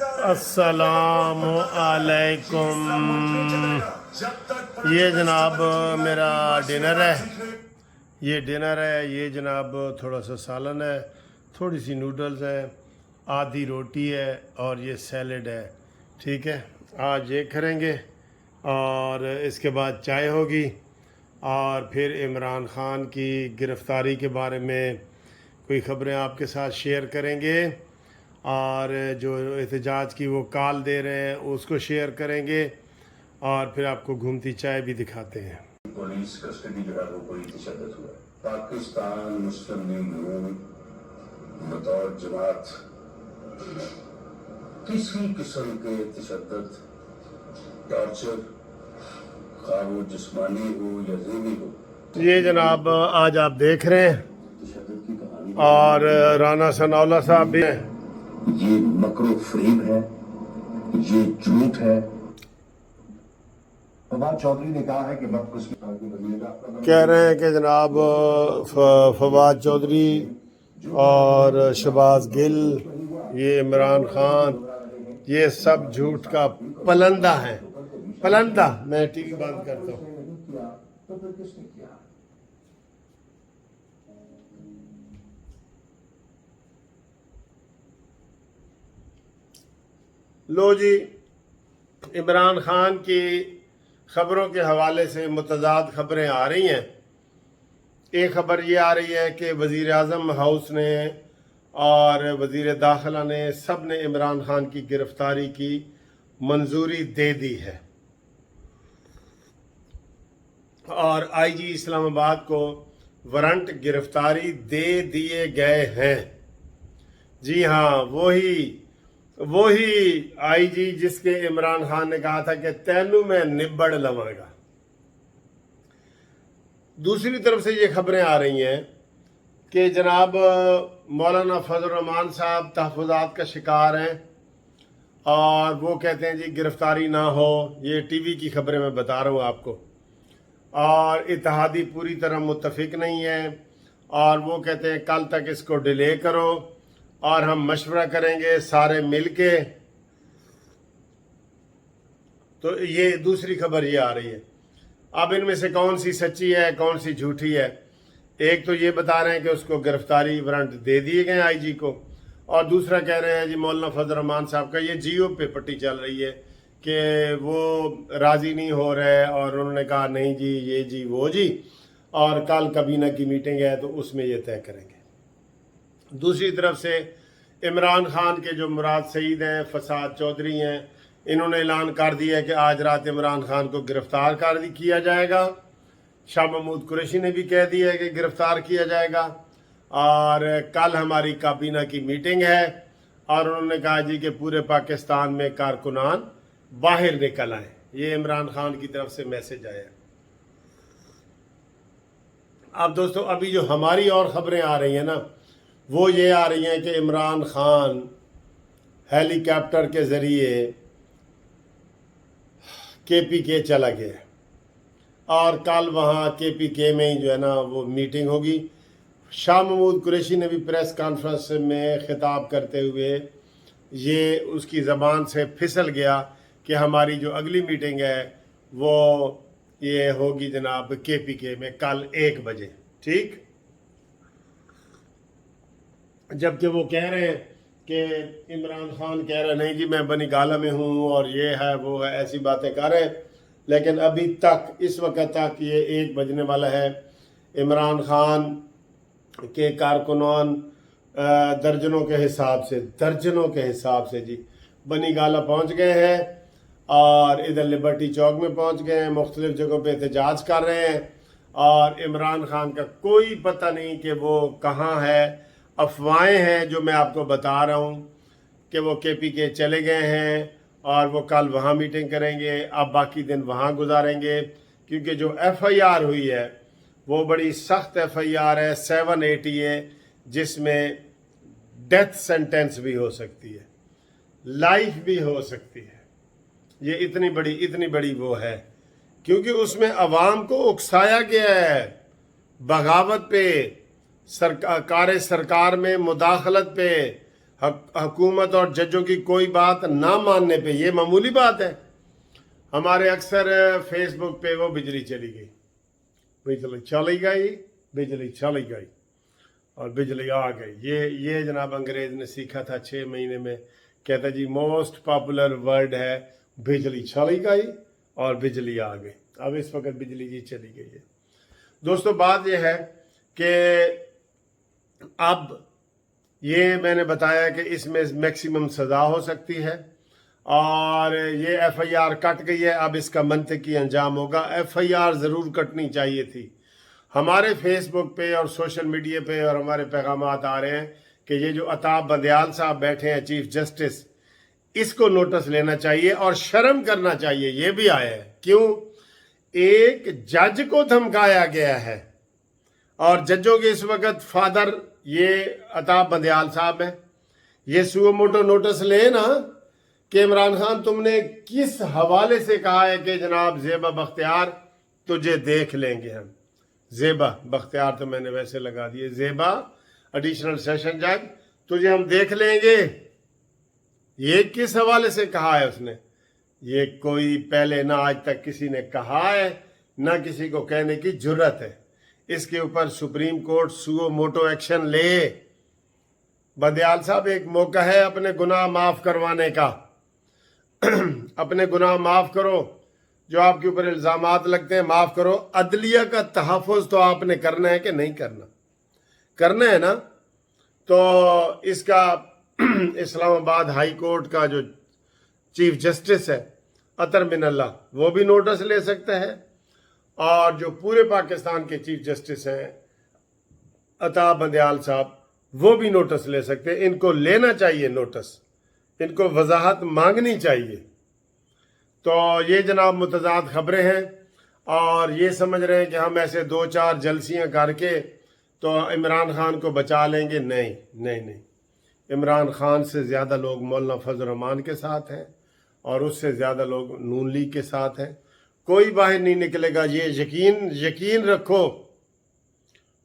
السلام علیکم۔ یہ جناب میرا ڈنر ہے، یہ جناب تھوڑا سا سالن ہے، تھوڑی سی نوڈلز ہے، آدھی روٹی ہے اور یہ سیلڈ ہے، ٹھیک ہے۔ آج یہ کریں گے اور اس کے بعد چائے ہوگی، اور پھر عمران خان کی گرفتاری کے بارے میں کوئی خبریں آپ کے ساتھ شیئر کریں گے، اور جو احتجاج کی وہ کال دے رہے ہیں اس کو شیئر کریں گے، اور پھر آپ کو گھومتی چائے بھی دکھاتے ہیں۔ پولیس کسٹڈی جو ہے وہ کوئی تشدد ہوا۔ پاکستان مسلم لیگ نون بطور جماعت کسی قسم کے تشدد، ٹارچر، خواہ وہ جسمانی ہو یا ذہنی ہو، یہ جناب آج آپ دیکھ رہے ہیں، تشدد کی کہانی اور رانا ثناءاللہ صاحب بھی ہیں۔ یہ مکر و فریب ہے، یہ جھوٹ ہے۔ فواد چودھری نے کہا ہے کہ کہہ رہے ہیں کہ جناب فواد چودھری اور شہباز گل، یہ عمران خان، یہ سب جھوٹ کا پلندہ ہے، پلندہ۔ میں ٹی وی بند کرتا ہوں۔ تو پھر کس نے کیا؟ لو جی، عمران خان کی خبروں کے حوالے سے متضاد خبریں آ رہی ہیں۔ ایک خبر یہ آ رہی ہے کہ وزیر اعظم ہاؤس نے اور وزیر داخلہ نے سب نے عمران خان کی گرفتاری کی منظوری دے دی ہے، اور آئی جی اسلام آباد کو وارنٹ گرفتاری دے دیے گئے ہیں۔ جی ہاں، وہی آئی جی جس کے عمران خان نے کہا تھا کہ تینوں میں نبڑ لواں گا۔ دوسری طرف سے یہ خبریں آ رہی ہیں کہ جناب مولانا فضل الرحمان صاحب تحفظات کا شکار ہیں، اور وہ کہتے ہیں جی گرفتاری نہ ہو۔ یہ ٹی وی کی خبریں میں بتا رہا ہوں آپ کو، اور اتحادی پوری طرح متفق نہیں ہے، اور وہ کہتے ہیں کل تک اس کو ڈیلے کرو اور ہم مشورہ کریں گے سارے مل کے۔ تو یہ دوسری خبر یہ آ رہی ہے۔ اب ان میں سے کون سی سچی ہے کون سی جھوٹی ہے؟ ایک تو یہ بتا رہے ہیں کہ اس کو گرفتاری وارنٹ دے دیے گئے آئی جی کو، اور دوسرا کہہ رہے ہیں جی مولانا فضل الرحمان صاحب کا یہ جیو پہ پٹی چل رہی ہے کہ وہ راضی نہیں ہو رہے، اور انہوں نے کہا نہیں جی یہ جی وہ جی، اور کل کابینہ کی میٹنگ ہے تو اس میں یہ طے کریں گے۔ دوسری طرف سے عمران خان کے جو مراد سعید ہیں، فساد چودھری ہیں، انہوں نے اعلان کر دیا ہے کہ آج رات عمران خان کو گرفتار کیا جائے گا۔ شاہ محمود قریشی نے بھی کہہ دیا ہے کہ گرفتار کیا جائے گا، اور کل ہماری کابینہ کی میٹنگ ہے، اور انہوں نے کہا جی کہ پورے پاکستان میں کارکنان باہر نکل آئیں۔ یہ عمران خان کی طرف سے میسج آیا۔ اب دوستو، ابھی جو ہماری اور خبریں آ رہی ہیں نا، وہ یہ آ رہی ہیں کہ عمران خان ہیلی کاپٹر کے ذریعے کے پی کے چلا گیا، اور کل وہاں کے پی کے میں ہی جو ہے نا وہ میٹنگ ہوگی۔ شاہ محمود قریشی نے بھی پریس کانفرنس میں خطاب کرتے ہوئے یہ اس کی زبان سے پھسل گیا کہ ہماری جو اگلی میٹنگ ہے وہ یہ ہوگی جناب کے پی کے میں کل 1 بجے، ٹھیک۔ جبکہ وہ کہہ رہے ہیں کہ عمران خان کہہ رہے نہیں جی میں بنی گالہ میں ہوں اور یہ ہے وہ ہے، ایسی باتیں کر رہے ہیں، لیکن ابھی تک اس وقت تک یہ 1 بجنے والا ہے۔ عمران خان کے کارکنان درجنوں کے حساب سے جی بنی گالہ پہنچ گئے ہیں، اور ادھر لبرٹی چوک میں پہنچ گئے ہیں، مختلف جگہوں پہ احتجاج کر رہے ہیں، اور عمران خان کا کوئی پتہ نہیں کہ وہ کہاں ہے۔ افواہیں ہیں جو میں آپ کو بتا رہا ہوں کہ وہ کے پی کے چلے گئے ہیں، اور وہ کل وہاں میٹنگ کریں گے، اب باقی دن وہاں گزاریں گے، کیونکہ جو ایف آئی آر ہوئی ہے وہ بڑی سخت ایف آئی آر ہے، 780 ہے، جس میں ڈیتھ سینٹنس بھی ہو سکتی ہے، لائف بھی ہو سکتی ہے۔ یہ اتنی بڑی وہ ہے، کیونکہ اس میں عوام کو اکسایا گیا ہے بغاوت پہ، سرکار میں مداخلت پہ، हुकूमत और जजों की कोई बात ना मानने पे, ये मामूली बात है। हमारे अक्सर फेसबुक पे वो बिजली चली गई, बिजली चली गई, बिजली चली गई और बिजली आ गई। ये जनाब अंग्रेज ने सीखा था 6 महीने में। कहता जी मोस्ट पॉपुलर वर्ड है बिजली चली गई और बिजली आ गई। अब इस वक्त बिजली जी चली गई है। दोस्तों बात यह है कि अब ये मैंने बताया कि इसमें मैक्सिमम सज़ा हो सकती है और ये FIR कट गई है। अब इसका मंतकी अंजाम होगा। FIR ज़रूर कटनी चाहिए थी। हमारे फेसबुक पे और सोशल मीडिया पे और हमारे पैगामात आ रहे हैं कि ये जो अताब बंदयाल साहब बैठे हैं चीफ जस्टिस, इसको नोटिस लेना चाहिए और शर्म करना चाहिए। ये भी आया है, क्यों? एक जज को धमकाया गया है और जजों के इस वक्त फादर ये अताब बंदयाल साहब है। ये सुओ मोटो नोटिस ले ना कि इमरान खान तुमने किस हवाले से कहा है कि जनाब ज़ेबा बख्तियार तुझे देख लेंगे हम। ज़ेबा बख्तियार तो मैंने वैसे लगा दिए, ज़ेबा एडिशनल सेशन जज तुझे हम देख लेंगे। ये किस हवाले से कहा है उसने? ये कोई पहले ना आज तक किसी ने कहा है ना किसी को कहने की जुर्रत है। इसके ऊपर supreme court suo motu action ले। बंदयाल साहब एक मौका है अपने गुनाह माफ करवाने का। अपने गुनाह माफ करो, जो आपके ऊपर इल्जामात लगते हैं माफ करो। अदलिया का तहफ़्फ़ुज़ तो आपने करना है कि नहीं करना? करना है ना। तो इसका इस्लामाबाद हाई कोर्ट का जो चीफ जस्टिस है अतर मिनल्ला, वो भी नोटिस ले सकता है और जो पूरे पाकिस्तान के चीफ जस्टिस हैं अताब बंदयाल साहब, वो भी नोटिस ले सकते हैं। इनको लेना चाहिए नोटिस, इनको वजाहत मांगनी चाहिए। तो ये जनाब मुतज़ाद खबरें हैं और ये समझ रहे हैं कि हम ऐसे 2-4 जलसियां करके तो इमरान खान को बचा लेंगे। नहीं नहीं नहीं, इमरान खान से ज़्यादा लोग मौलाना फजल रहमान के साथ हैं और उससे ज़्यादा लोग नून लीग के साथ हैं। कोई बाहर नहीं निकलेगा, ये यकीन रखो।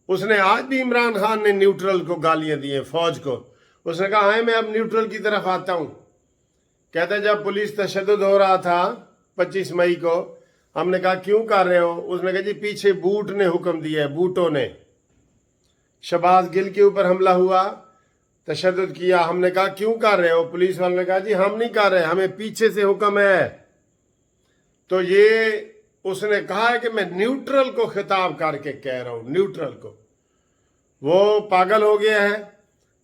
उसने आज भी इमरान खान ने न्यूट्रल को गालियां दी हैं, फौज को। उसने कहा है मैं अब न्यूट्रल की तरफ आता हूं। कहता है जब पुलिस तशद्दुद हो रहा था 25 मई को, हमने कहा क्यों कर रहे हो? उसने कहा जी पीछे बूट ने हुक्म दिया है, बूटों ने। शहबाज गिल के ऊपर हमला हुआ, तशद्दुद किया, हमने कहा क्यों कर रहे हो? पुलिस वाले ने कहा जी हम नहीं कर रहे, हमें पीछे से हुक्म है। तो ये उसने कहा है कि मैं न्यूट्रल को खिताब करके कह रहा हूं, न्यूट्रल को। वो पागल हो गया है,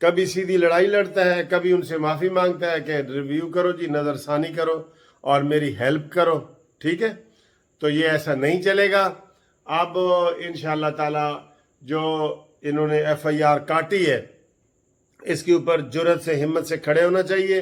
कभी सीधी लड़ाई लड़ता है, कभी उनसे माफ़ी मांगता है कि रिव्यू करो जी, नज़रसानी करो और मेरी हेल्प करो। ठीक है, तो ये ऐसा नहीं चलेगा। अब इंशाअल्लाह ताला जो इन्होंने FIR काटी है, इसके ऊपर जुर्रत से हिम्मत से खड़े होना चाहिए।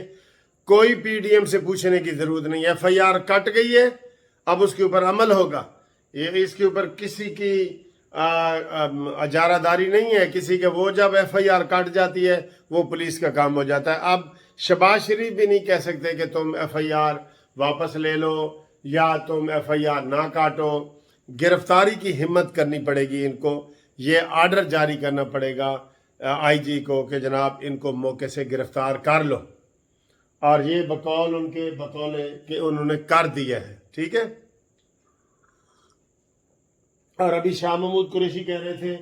कोई PDM से पूछने की ज़रूरत नहीं। FIR कट गई है, अब उसके ऊपर अमल होगा। ये इसके ऊपर किसी की अजारादारी नहीं है किसी के। वो जब FIR कट जाती है वो पुलिस का काम हो जाता है। अब शहबाज शरीफ भी नहीं कह सकते कि तुम FIR वापस ले लो या तुम FIR ना काटो। गिरफ्तारी की हिम्मत करनी पड़ेगी इनको। ये आर्डर जारी करना पड़ेगा IG को कि जनाब इनको मौके से गिरफ्तार कर लो। और ये बकौल उनके बतौले कि उन्होंने कर दिया है। ठीक है। और अभी शाह महमूद कुरैशी कह रहे थे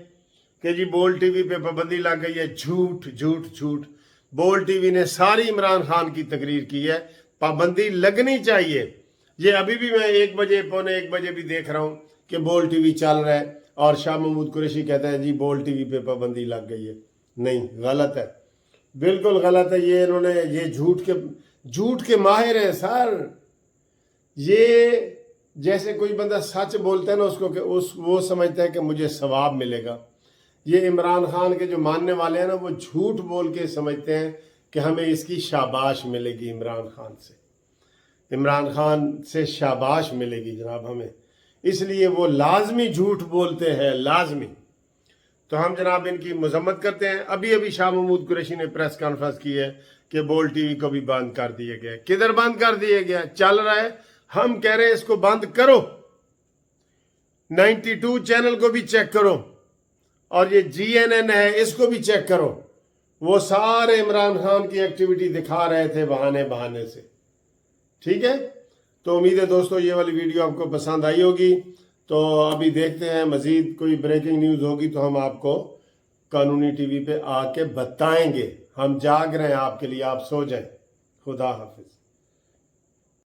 कि जी बोल TV पे पाबंदी लग गई है। झूठ झूठ झूठ। बोल TV ने सारी इमरान खान की तकरीर की है। पाबंदी लगनी चाहिए। ये अभी भी मैं 1 बजे पौने 1 बजे भी देख रहा हूँ कि बोल TV चल रहा है और शाह महमूद कुरैशी कहता है जी बोल TV पे पाबंदी लग गई है। नहीं, गलत है, बिल्कुल गलत है। ये इन्होंने ये झूठ के माहिर हैं सर। ये जैसे कोई बंदा सच बोलता है ना उसको कि वो समझता है कि मुझे सवाब मिलेगा। ये इमरान खान के जो मानने वाले हैं ना, वो झूठ बोल के समझते हैं कि हमें इसकी शाबाश मिलेगी। इमरान खान से शाबाश मिलेगी जनाब हमें, इसलिए वो लाजमी झूठ बोलते हैं, लाजमी। तो हम जनाब इनकी मजम्मत करते हैं। अभी शाह महमूद कुरैशी ने प्रेस कॉन्फ्रेंस की है कि बोल TV को भी बंद कर दिया गया। किधर बंद कर दिया गया? चल रहा है। हम कह रहे हैं इसको बंद करो। 92 चैनल को भी चेक करो और ये GNN है इसको भी चेक करो। وہ سارے عمران خان کی ایکٹیویٹی دکھا رہے تھے بہانے سے. ٹھیک ہے، تو امید ہے دوستو یہ والی ویڈیو آپ کو پسند آئی ہوگی. تو ابھی دیکھتے ہیں مزید کوئی بریکنگ نیوز ہوگی تو ہم آپ کو قانونی ٹی وی پہ آ کے بتائیں گے. ہم جاگ رہے ہیں آپ کے لیے، آپ سو جائیں. خدا حافظ.